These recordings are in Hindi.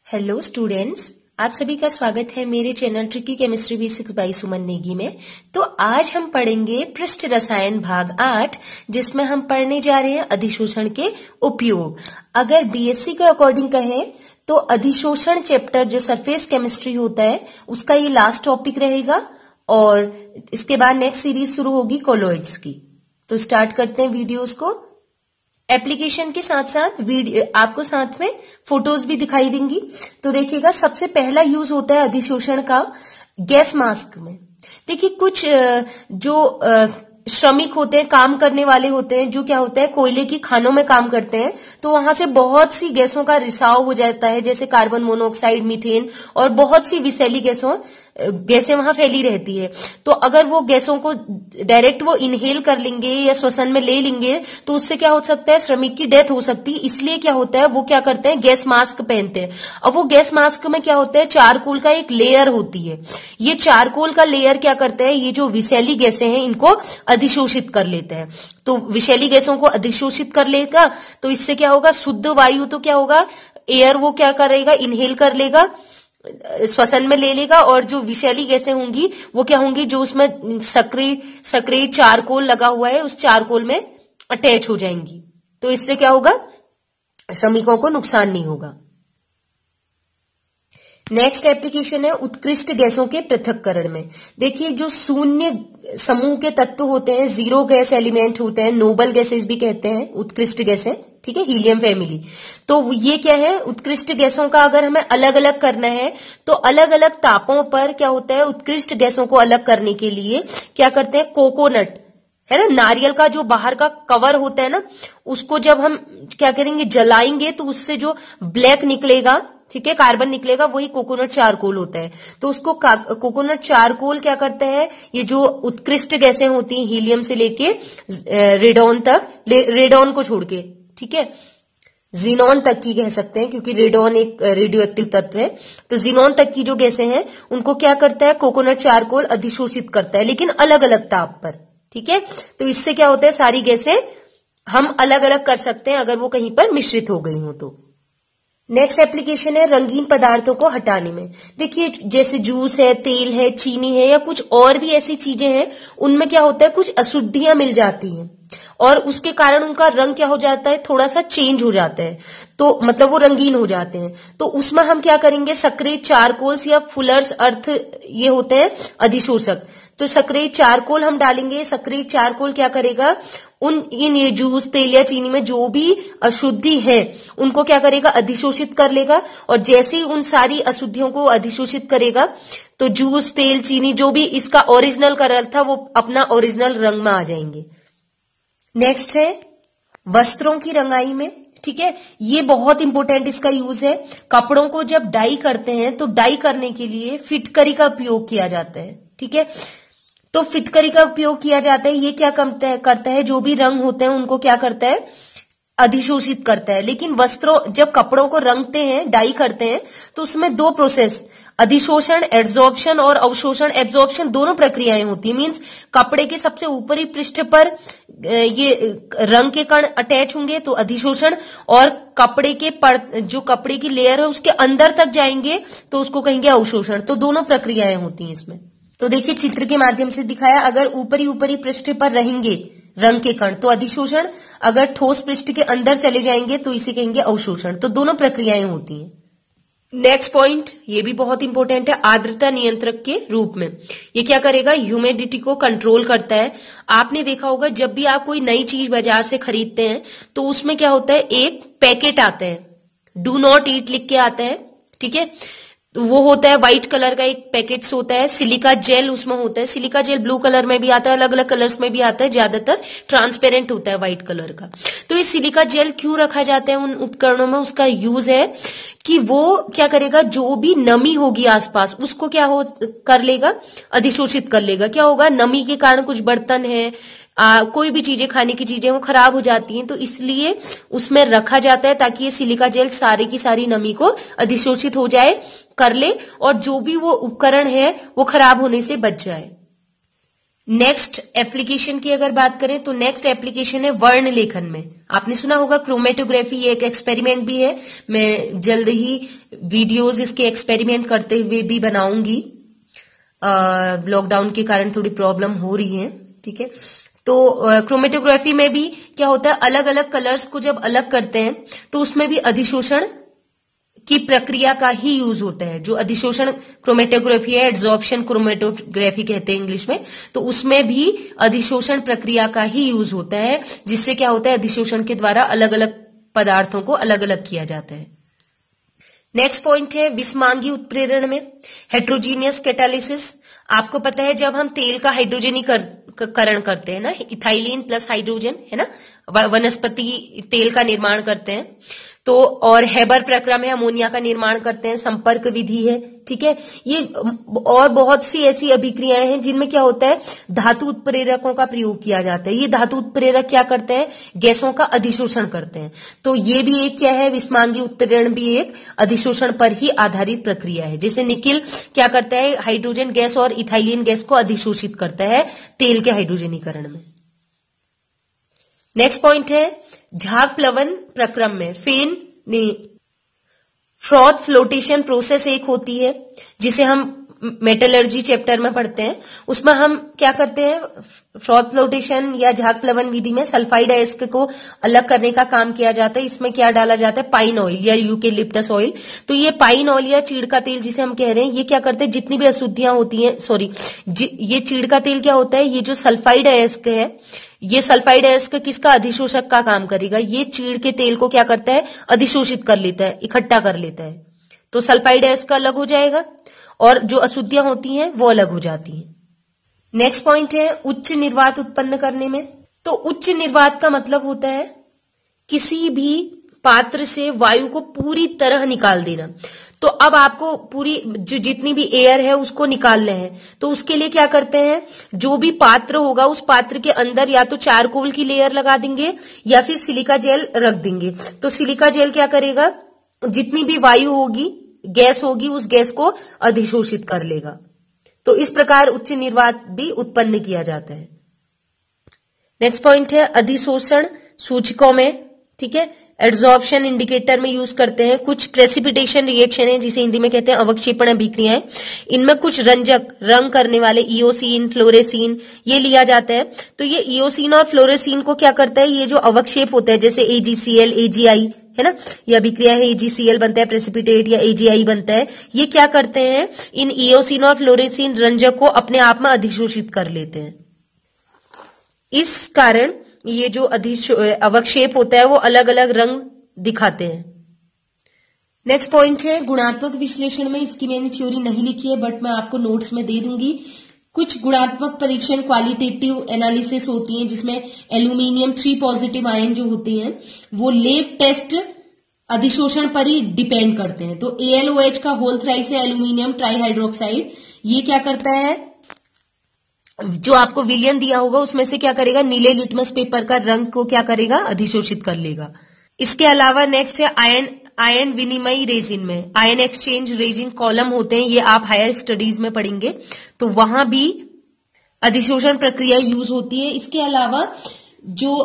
हेलो स्टूडेंट्स, आप सभी का स्वागत है मेरे channel tricky chemistry basics by Suman Negi में। तो आज हम पढ़ेंगे पृष्ठ रसायन भाग 8, जिसमें हम पढ़ने जा रहे हैं अधिशोषण के उपयोग। अगर बीएससी के अकॉर्डिंग कहें तो अधिशोषण चैप्टर जो सरफेस केमिस्ट्री होता है उसका ये लास्ट टॉपिक रहेगा और इसके बाद नेक्स्ट सीरीज शुरू होगी कोलोइड्स की। तो स्टार्ट करते हैं वीडियोस को। एप्लीकेशन के साथ साथ वीडियो आपको साथ में फोटोज भी दिखाई देंगी। तो देखिएगा, सबसे पहला यूज होता है अधिशोषण का गैस मास्क में। देखिए, कुछ जो श्रमिक होते हैं, काम करने वाले होते हैं, जो क्या होता है कोयले की खानों में काम करते हैं, तो वहां से बहुत सी गैसों का रिसाव हो जाता है, जैसे कार्बन मोनोऑक्साइड, मीथेन और बहुत सी विषैली गैसें वहां फैली रहती है। तो अगर वो गैसों को डायरेक्ट वो इनहेल कर लेंगे या श्वसन में ले लेंगे तो उससे क्या हो सकता है, श्रमिक की डेथ हो सकती है। इसलिए क्या होता है, वो क्या करते हैं, गैस मास्क पहनते हैं। अब वो गैस मास्क में क्या होता है, चारकोल का एक लेयर होती है। ये चारकोल का लेयर क्या करता है, ये जो विषैली गैसें हैं इनको अधिशोषित कर लेता है। तो विषैली गैसों को अधिशोषित कर लेगा तो इससे क्या होगा, शुद्ध वायु तो क्या होगा, एयर वो क्या करेगा, इनहेल कर लेगा, श्वसन में ले लेगा, और जो विषैली गैसें होंगी वो क्या होंगी, जो उसमें सक्रिय चारकोल लगा हुआ है उस चारकोल में अटैच हो जाएंगी। तो इससे क्या होगा, श्रमिकों को नुकसान नहीं होगा। नेक्स्ट एप्लीकेशन है उत्कृष्ट गैसों के पृथक्करण में। देखिए, जो शून्य समूह के तत्व होते हैं, जीरो गैस एलिमेंट होते हैं, नोबल गैसेस भी कहते हैं उत्कृष्ट गैसें, ठीक है, हीलियम फैमिली। तो ये क्या है, उत्कृष्ट गैसों का अगर हमें अलग अलग करना है तो अलग अलग तापों पर क्या होता है, उत्कृष्ट गैसों को अलग करने के लिए क्या करते हैं, कोकोनट है ना, नारियल का जो बाहर का कवर होता है ना, उसको जब हम क्या करेंगे, जलाएंगे तो उससे जो ब्लैक निकलेगा, ठीक है, कार्बन निकलेगा, वही कोकोनट चारकोल होता है। तो उसको कोकोनट चारकोल क्या करते हैं, ये जो उत्कृष्ट गैसें होती हैं हीलियम से लेके रेडॉन तक, रेडॉन को छोड़ के, ठीक है, जीनॉन तक की कह सकते हैं क्योंकि रेडॉन एक रेडियो एक्टिव तत्व है। तो जीनॉन तक की जो गैसें हैं उनको क्या करता है, कोकोनट चारकोल अधिशोषित करता है, लेकिन अलग अलग ताप पर, ठीक है। तो इससे क्या होता है, सारी गैसें हम अलग अलग कर सकते हैं अगर वो कहीं पर मिश्रित हो गई हो तो। नेक्स्ट एप्लीकेशन है रंगीन पदार्थों को हटाने में। देखिए, जैसे जूस है, तेल है, चीनी है या कुछ और भी ऐसी चीजें हैं, उनमें क्या होता है, कुछ अशुद्धियां मिल जाती हैं और उसके कारण उनका रंग क्या हो जाता है, थोड़ा सा चेंज हो जाता है, तो मतलब वो रंगीन हो जाते हैं। तो उसमें हम क्या करेंगे, सक्रिय चारकोल्स या फुलर्स अर्थ ये होते हैं अधिशोषक। तो सक्रिय चारकोल हम डालेंगे। सक्रिय चारकोल क्या करेगा, ये जूस, तेल या चीनी में जो भी अशुद्धि है उनको क्या करेगा, अधिशोषित कर लेगा। और जैसे ही उन सारी अशुद्धियों को अधिशोषित करेगा तो जूस, तेल, चीनी जो भी इसका ओरिजिनल कलर था वो अपना ओरिजिनल रंग में आ जाएंगे। नेक्स्ट है वस्त्रों की रंगाई में, ठीक है, ये बहुत इंपॉर्टेंट इसका यूज है। कपड़ों को जब डाई करते हैं तो डाई करने के लिए फिटकरी का उपयोग किया जाता है, ठीक है। तो फिटकरी का उपयोग किया जाता है, ये क्या करता है, जो भी रंग होते हैं उनको क्या करता है, अधिशोषित करता है। लेकिन वस्त्रों, जब कपड़ों को रंगते हैं, डाई करते हैं, तो उसमें दो प्रोसेस, अधिशोषण एड्सॉर्प्शन और अवशोषण एब्जॉर्प्शन, दोनों प्रक्रियाएं होती है। मींस कपड़े के सबसे ऊपरी पृष्ठ पर ये रंग के कण अटैच होंगे तो अधिशोषण, और कपड़े के जो कपड़े की लेयर है उसके अंदर तक जाएंगे तो उसको कहेंगे अवशोषण। तो दोनों प्रक्रियाएं होती हैं इसमें। तो देखिए, चित्र के माध्यम से दिखाया, अगर ऊपरी पृष्ठ पर रहेंगे रंग के कण तो अधिशोषण, अगर ठोस पृष्ठ के अंदर चले जाएंगे तो इसे कहेंगे अवशोषण। तो दोनों प्रक्रियाएं होती हैं। नेक्स्ट पॉइंट, ये भी बहुत इंपॉर्टेंट है, आर्द्रता नियंत्रक के रूप में। ये क्या करेगा, ह्यूमिडिटी को कंट्रोल करता है। आपने देखा होगा जब भी आप कोई नई चीज बाजार से खरीदते हैं तो उसमें क्या होता है, एक पैकेट आता है, डू नॉट ईट लिख के आता है, ठीक है। वो होता है व्हाइट कलर का एक पैकेट्स होता है, सिलिका जेल उसमें होता है। सिलिका जेल ब्लू कलर में भी आता है, अलग अलग कलर्स में भी आता है, ज्यादातर ट्रांसपेरेंट होता है व्हाइट कलर का। तो ये सिलिका जेल क्यों रखा जाता है उन उपकरणों में, उसका यूज है कि वो क्या करेगा, जो भी नमी होगी आसपास उसको क्या कर लेगा, अधिशोषित कर लेगा। क्या होगा, नमी के कारण कुछ बर्तन है, कोई भी चीजें, खाने की चीजें वो खराब हो जाती हैं, तो इसलिए उसमें रखा जाता है ताकि ये सिलिका जेल सारी की सारी नमी को अधिशोषित हो जाए, कर ले, और जो भी वो उपकरण है वो खराब होने से बच जाए। नेक्स्ट एप्लीकेशन की अगर बात करें तो नेक्स्ट एप्लीकेशन है वर्ण लेखन में। आपने सुना होगा क्रोमेटोग्राफी, ये एक एक्सपेरिमेंट भी है। मैं जल्द ही वीडियोस इसके एक्सपेरिमेंट करते हुए भी बनाऊंगी। लॉकडाउन के कारण थोड़ी प्रॉब्लम हो रही है, ठीक है। तो क्रोमेटोग्राफी में भी क्या होता है, अलग अलग कलर्स को जब अलग करते हैं तो उसमें भी अधिशोषण की प्रक्रिया का ही यूज होता है। जो अधिशोषण क्रोमेटोग्राफी है, एड्सॉर्प्शन क्रोमेटोग्राफी कहते हैं इंग्लिश में, तो उसमें भी अधिशोषण प्रक्रिया का ही यूज होता है, जिससे क्या होता है, अधिशोषण के द्वारा अलग अलग पदार्थों को अलग अलग किया जाता है। नेक्स्ट पॉइंट है विषमांगी उत्प्रेरण में हेट्रोजीनियस कैटालिसिस। आपको पता है जब हम तेल का हाइड्रोजनीकरण करते हैं ना, इथाइलिन प्लस हाइड्रोजन, है ना, वनस्पति तेल का निर्माण करते हैं, तो और हेबर प्रक्रिया में अमोनिया का निर्माण करते हैं, संपर्क विधि है, ठीक है। ये और बहुत सी ऐसी अभिक्रियाएं हैं जिनमें क्या होता है, धातु उत्प्रेरकों का प्रयोग किया जाता है। ये धातु उत्प्रेरक क्या करते हैं, गैसों का अधिशोषण करते हैं। तो ये भी एक क्या है, विषमांगी उत्प्रेरण भी एक अधिशोषण पर ही आधारित प्रक्रिया है। जैसे निकिल क्या करता है, हाइड्रोजन गैस और इथाइलिन गैस को अधिशोषित करता है तेल के हाइड्रोजनीकरण में। नेक्स्ट पॉइंट है झाग प्लवन प्रक्रम में फेन ने फ्रॉथ फ्लोटेशन प्रोसेस एक होती है, जिसे हम मेटलर्जी चैप्टर में पढ़ते हैं। उसमें हम क्या करते हैं, फ्रॉथ फ्लोटेशन या झाग प्लवन विधि में सल्फाइड अयस्क को अलग करने का काम किया जाता है। इसमें क्या डाला जाता है, पाइन ऑयल या यूकेलिप्टस ऑयल। तो ये पाइन ऑयल या चीड़ का तेल जिसे हम कह रहे हैं, ये क्या करते हैं, जितनी भी अशुद्धियां होती हैं, ये चीड़ का तेल क्या होता है, ये जो सल्फाइड अयस्क है, ये सल्फाइड अयस्क किसका, अधिशोषक का काम करेगा। ये चीड़ के तेल को क्या करता है, अधिशोषित कर लेता है, इकट्ठा कर लेता है। तो सल्फाइड अयस्क अलग हो जाएगा और जो अशुद्धियां होती हैं वो अलग हो जाती हैं। नेक्स्ट पॉइंट है उच्च निर्वात उत्पन्न करने में। तो उच्च निर्वात का मतलब होता है किसी भी पात्र से वायु को पूरी तरह निकाल देना। तो अब आपको पूरी जो जितनी भी एयर है उसको निकालना है, तो उसके लिए क्या करते हैं, जो भी पात्र होगा उस पात्र के अंदर या तो चारकोल की लेयर लगा देंगे या फिर सिलिका जेल रख देंगे। तो सिलिका जेल क्या करेगा, जितनी भी वायु होगी, गैस होगी, उस गैस को अधिशोषित कर लेगा। तो इस प्रकार उच्च निर्वात भी उत्पन्न किया जाता है। नेक्स्ट पॉइंट है अधिशोषण सूचकों में, ठीक है, एड्सॉर्प्शन इंडिकेटर में यूज करते हैं। कुछ प्रेसिपिटेशन रिएक्शन है जिसे हिंदी में कहते हैं अवक्षेपण अभिक्रियाएं। इनमें कुछ रंजक, रंग करने वाले इओसिन, फ्लोरेसिन, ये लिया जाता है। तो ये इओसिन और फ्लोरेसिन को क्या करता है, ये जो अवक्षेप होता है जैसे AgCl, AgI, है ना, ये अभिक्रिया है, AgCl बनता है प्रेसिपिटेट या AgI बनता है। ये क्या करते हैं, इन इओसिन और फ्लोरेसिन रंजक को अपने आप में अधिशोषित कर लेते हैं। इस कारण ये जो अवक्षेप होता है वो अलग अलग रंग दिखाते हैं। नेक्स्ट पॉइंट है गुणात्मक विश्लेषण में। इसकी मैंने थ्योरी नहीं लिखी है बट मैं आपको नोट्स में दे दूंगी। कुछ गुणात्मक परीक्षण क्वालिटेटिव एनालिसिस होती हैं जिसमें एल्यूमिनियम 3 पॉजिटिव आयन जो होते हैं वो लेब टेस्ट अधिशोषण पर ही डिपेंड करते हैं। तो AlOH का होल थ्राइस है एल्यूमिनियम ट्राईहाइड्रोक्साइड, ये क्या करता है, जो आपको विलियन दिया होगा उसमें से क्या करेगा, नीले लिटमस पेपर का रंग को क्या करेगा, अधिशोषित कर लेगा। इसके अलावा नेक्स्ट है आयन विनिमय रेजिन में, आयन एक्सचेंज रेजिन कॉलम होते हैं, ये आप हायर स्टडीज में पढ़ेंगे, तो वहां भी अधिशोषण प्रक्रिया यूज होती है। इसके अलावा जो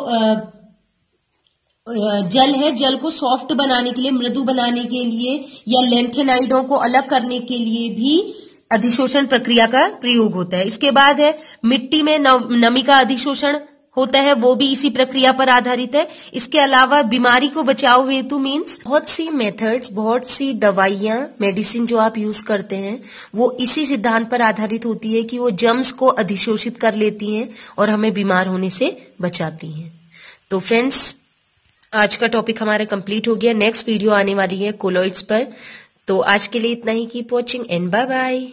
जल है, जल को सॉफ्ट बनाने के लिए, मृदु बनाने के लिए या लेंथेनाइडों को अलग करने के लिए भी अधिशोषण प्रक्रिया का प्रयोग होता है। इसके बाद है मिट्टी में नमी का अधिशोषण होता है, वो भी इसी प्रक्रिया पर आधारित है। इसके अलावा बीमारी को बचाव हेतु मीन्स बहुत सी मेथड्स, बहुत सी दवाइयां, मेडिसिन जो आप यूज करते हैं वो इसी सिद्धांत पर आधारित होती है कि वो जर्म्स को अधिशोषित कर लेती हैं और हमें बीमार होने से बचाती हैं। तो फ्रेंड्स, आज का टॉपिक हमारा कंप्लीट हो गया। नेक्स्ट वीडियो आने वाली है कोलॉइड्स पर। तो आज के लिए इतना ही। Keep watching and bye bye.